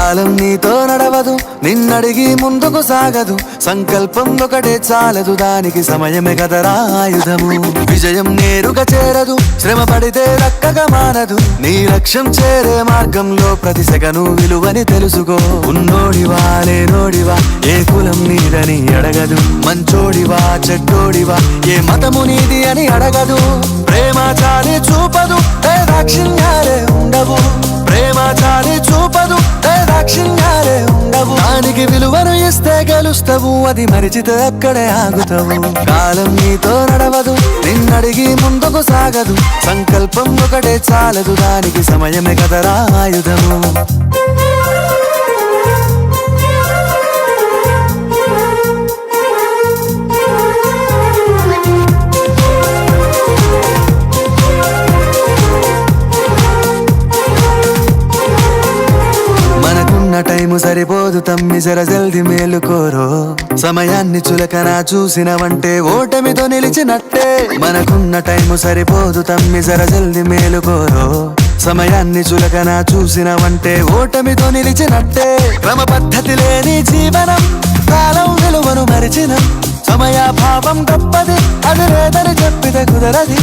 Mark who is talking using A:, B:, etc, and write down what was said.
A: కాలం నీతో నడవదు, నిన్నడిగి ముందుకు సాగదు. సంకల్పం ఒకటే చాలదు, దానికి సమయమే కదరా ఆయుధము. విజయం నేరుగా చేరదు, శ్రమ పడితే దక్కగా మానదు. నీ లక్ష్యం చేరే మార్గంలో ప్రతి సెకను విలువని తెలుసుకో. ఉన్నోడివా లేనోడివా, ఏ కులం నీదని అడగదు. మంచోడివా చెడ్డోడివా, ఏ మతము నీది అని అడగదు. ప్రేమ చాలి చూపదు, దాక్షిణ్యాలే ఉండవు. ప్రేమ చాలి చూపదు, దాక్షిణ్యాలే ఉండవు. దానికి విలువను ఇస్తే గెలుస్తావు, అది మరిచితే అక్కడే ఆగుతావు. కాలం నీతో నడవదు, నిన్నడిగి ముందుకు సాగదు. సంకల్పం ఒకటే చాలదు, దానికి సమయమే కదరా ఆయుధము. టైము సరిపోదు తమ్మి, జర జల్ది మేలుకోరో. సమయాన్ని చులకన చూసినవంటే ఓటమితో నిలిచినట్టే. మనకున్న టైము సరిపోదు తమ్మి, జర జల్ది మేలుకోరో. సమయాన్ని చులకన చూసినవంటే ఓటమితో నిలిచినట్టే. క్రమ పద్ధతి లేని జీవనం, కాలం విలువను మరిచిన. సమయాభావం గొప్పది, అది లేదని చెప్పితే కుదరది.